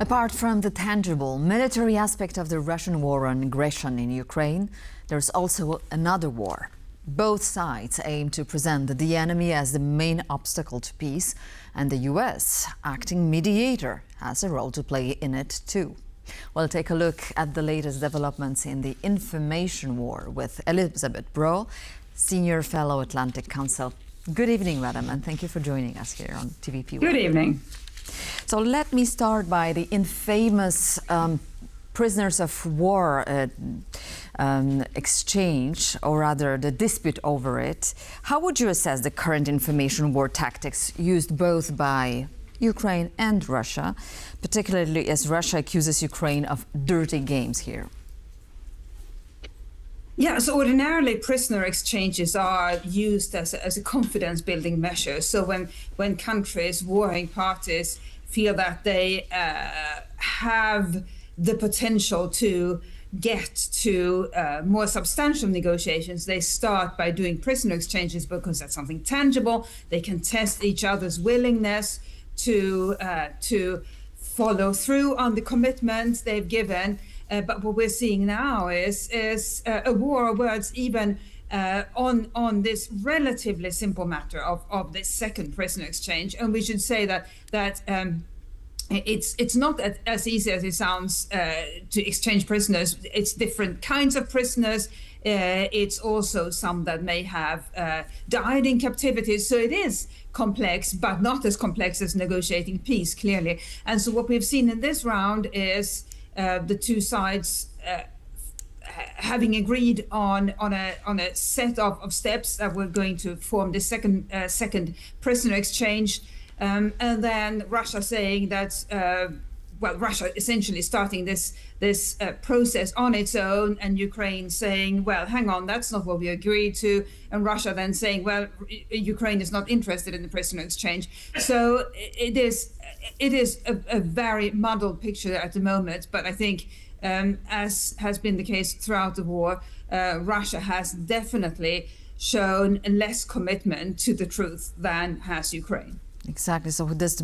Apart from the tangible military aspect of the Russian war on aggression in Ukraine, there's also another war. Both sides aim to present the enemy as the main obstacle to peace, and the US, acting mediator, has a role to play in it too. We'll take a look at the latest developments in the information war with Elisabeth Braw, Senior Fellow Atlantic Council. Good evening, madam, and thank you for joining us here on TVP. Good evening. So let me start by the infamous prisoners of war exchange, or rather the dispute over it. How would you assess the current information war tactics used both by Ukraine and Russia, particularly as Russia accuses Ukraine of dirty games here? Yeah, so ordinarily prisoner exchanges are used as a confidence building measure. So when countries, warring parties, feel that they have the potential to get to more substantial negotiations, they start by doing prisoner exchanges because that's something tangible. They can test each other's willingness to follow through on the commitments they've given. But what we're seeing now is a war of words, even on this relatively simple matter of this second prisoner exchange. And we should say that it's not as easy as it sounds to exchange prisoners. It's different kinds of prisoners. It's also some that may have died in captivity. So it is complex, but not as complex as negotiating peace, clearly. And so what we've seen in this round is the two sides having agreed on a set of steps that were going to form the second prisoner exchange, and then Russia saying that Russia essentially starting this process on its own, and Ukraine saying, well, hang on, that's not what we agreed to, and Russia then saying, well, Ukraine is not interested in the prisoner exchange. So it is a very muddled picture at the moment, but I think as has been the case throughout the war, Russia has definitely shown less commitment to the truth than has Ukraine. Exactly. So this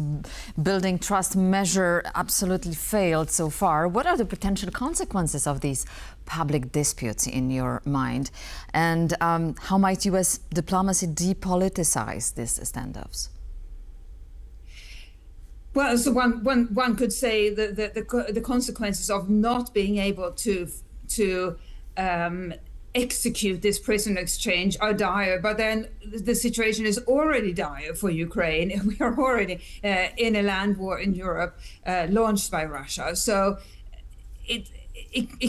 building trust measure absolutely failed so far. What are the potential consequences of these public disputes in your mind? And how might US diplomacy depoliticize these standoffs? Well, so one could say that the consequences of not being able to execute this prisoner exchange are dire, but then the situation is already dire for Ukraine. We are already in a land war in Europe launched by Russia. So it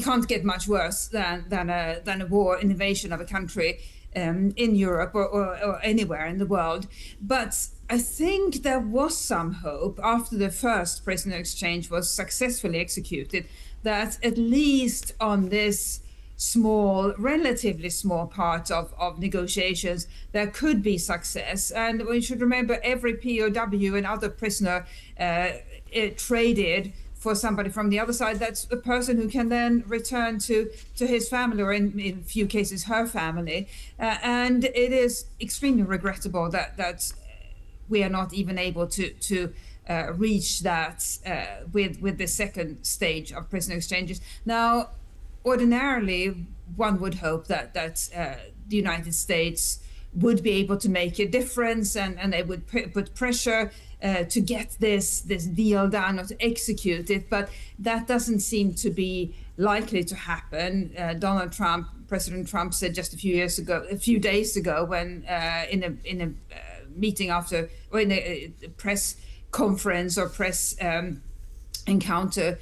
can't get much worse than a war, an invasion of a country in Europe or anywhere in the world. But I think there was some hope after the first prisoner exchange was successfully executed, that at least on this relatively small part of negotiations, there could be success. And we should remember every POW and other prisoner traded for somebody from the other side, that's a person who can then return to his family, or in a few cases her family. And it is extremely regrettable that we are not even able to reach that with the second stage of prisoner exchanges. Now, ordinarily, one would hope that the United States would be able to make a difference, and they would put pressure to get this deal done or to execute it. But that doesn't seem to be likely to happen. President Trump said just a few days ago, when in a meeting after, or in a press conference or press encounter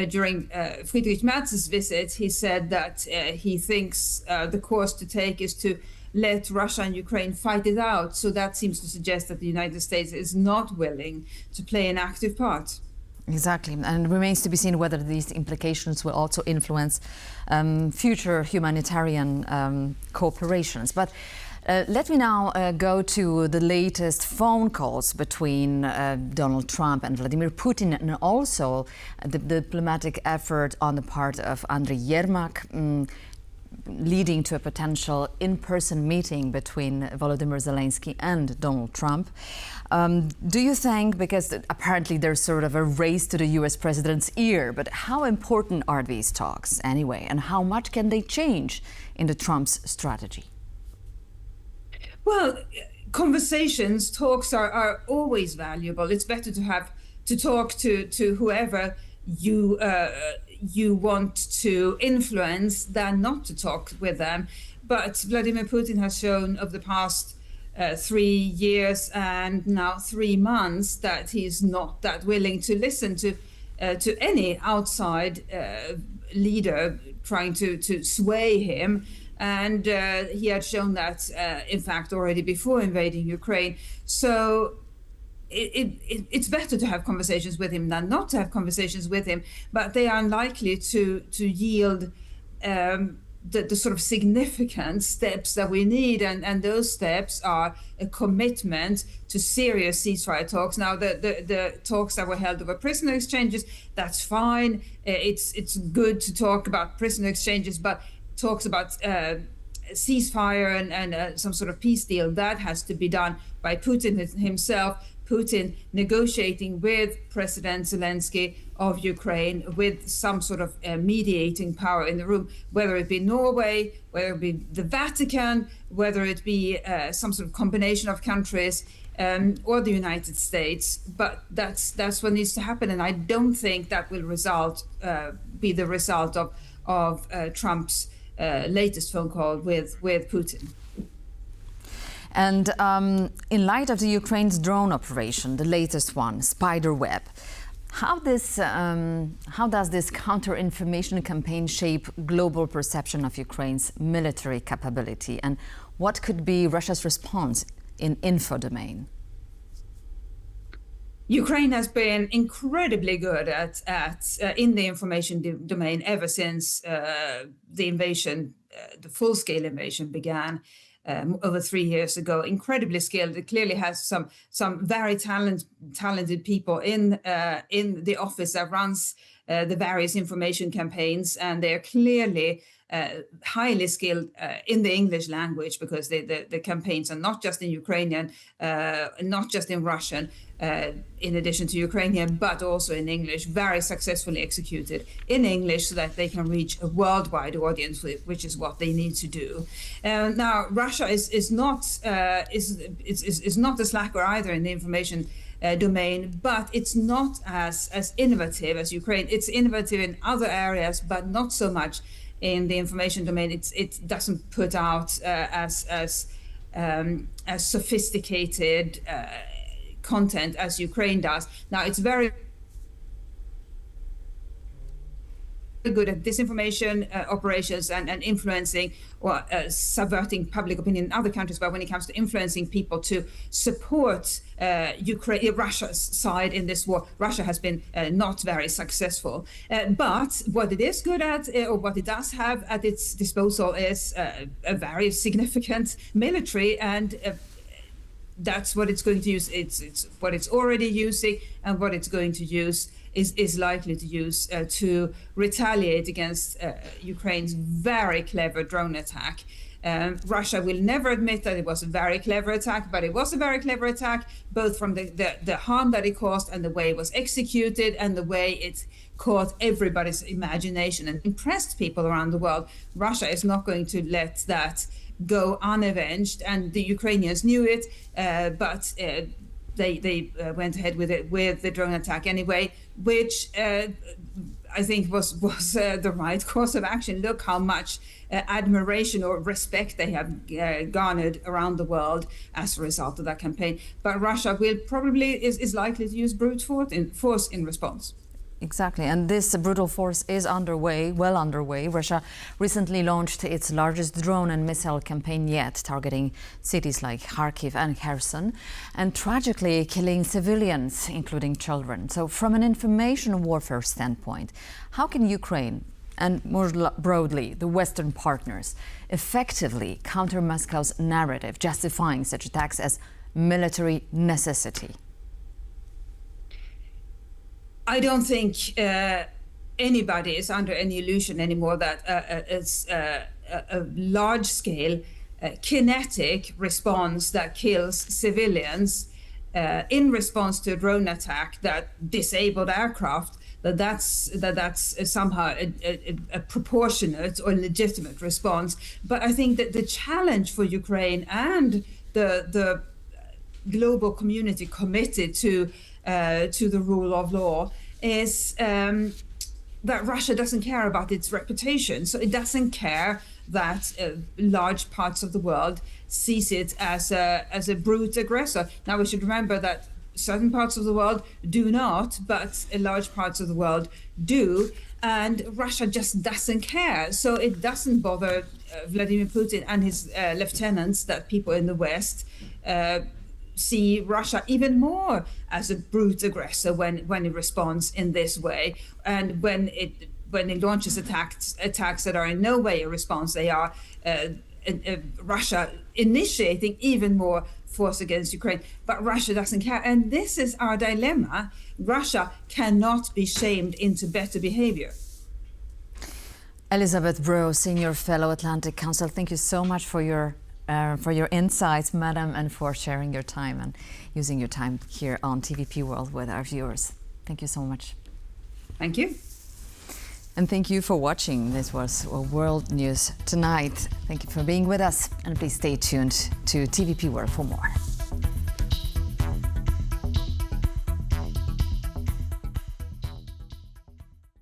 during Friedrich Merz's visit, he said that he thinks the course to take is to let Russia and Ukraine fight it out. So that seems to suggest that the United States is not willing to play an active part. Exactly, and it remains to be seen whether these implications will also influence future humanitarian cooperations. But let me now go to the latest phone calls between Donald Trump and Vladimir Putin, and also the diplomatic effort on the part of Andriy Yermak. leading to a potential in-person meeting between Volodymyr Zelensky and Donald Trump. Do you think, because apparently there's sort of a race to the US president's ear, but how important are these talks anyway, and how much can they change in the Trump's strategy? Well, conversations, talks are always valuable. It's better to talk to whoever you want to influence than not to talk with them. But Vladimir Putin has shown over the past 3 years and now 3 months that he's not that willing to listen to any outside leader trying to sway him. And he had shown that, in fact, already before invading Ukraine. So it's better to have conversations with him than not to have conversations with him. But they are unlikely to yield the sort of significant steps that we need. And those steps are a commitment to serious ceasefire talks. Now, the talks that were held over prisoner exchanges, that's fine. It's good to talk about prisoner exchanges, but talks about ceasefire and some sort of peace deal, that has to be done by Putin himself, Putin negotiating with President Zelensky of Ukraine with some sort of mediating power in the room, whether it be Norway, whether it be the Vatican, whether it be some sort of combination of countries, or the United States. But that's what needs to happen, and I don't think that will be the result of Trump's latest phone call with Putin. And in light of the Ukraine's drone operation, the latest one, Spiderweb, how does this counter-information campaign shape global perception of Ukraine's military capability? And what could be Russia's response in info domain? Ukraine has been incredibly good at in the information domain ever since the invasion, the full-scale invasion began over 3 years ago. Incredibly skilled. It clearly has some very talented people in the office that runs the various information campaigns, and they are clearly highly skilled in the English language, because the campaigns are not just in Ukrainian, not just in Russian, in addition to Ukrainian, but also in English, very successfully executed in English so that they can reach a worldwide audience, which is what they need to do. Now, Russia is not a slacker either in the information domain, but it's not as innovative as Ukraine. It's innovative in other areas, but not so much in the information domain. It doesn't put out as sophisticated content as Ukraine does. Now, it's very good at disinformation operations and influencing or subverting public opinion in other countries, but when it comes to influencing people to support Russia's side in this war, Russia has been not very successful. But what it is good at, or what it does have at its disposal, is a very significant military, and that's what it's going to use. It's what it's already using, and what it's going to use is likely to use to retaliate against Ukraine's very clever drone attack. Russia will never admit that it was a very clever attack, but it was a very clever attack, both from the harm that it caused and the way it was executed and the way it caught everybody's imagination and impressed people around the world. Russia is not going to let that go unavenged, and the Ukrainians knew it, but they went ahead with it, with the drone attack anyway, which I think was the right course of action. Look how much admiration or respect they have garnered around the world as a result of that campaign. But Russia is likely to use brute force in response. Exactly, and this brutal force is well underway. Russia recently launched its largest drone and missile campaign yet, targeting cities like Kharkiv and Kherson, and tragically killing civilians, including children. So from an information warfare standpoint, how can Ukraine, and more broadly, the Western partners, effectively counter Moscow's narrative justifying such attacks as military necessity? I don't think anybody is under any illusion anymore that a large-scale kinetic response that kills civilians in response to a drone attack that disabled aircraft, that's somehow a proportionate or legitimate response. But I think that the challenge for Ukraine and the global community committed to the rule of law is that Russia doesn't care about its reputation. So it doesn't care that large parts of the world sees it as a brute aggressor. Now we should remember that certain parts of the world do not, but large parts of the world do, and Russia just doesn't care. So it doesn't bother Vladimir Putin and his lieutenants that people in the West see Russia even more as a brute aggressor when it responds in this way, and when it launches attacks that are in no way a response. They are Russia initiating even more force against Ukraine, but Russia doesn't care. And this is our dilemma. Russia cannot be shamed into better behavior. Elisabeth Braw, Senior Fellow, Atlantic Council, thank you so much for your insights, madam, and for sharing your time and using your time here on TVP World with our viewers. Thank you so much. Thank you. And thank you for watching. This was World News Tonight. Thank you for being with us, and please stay tuned to TVP World for more.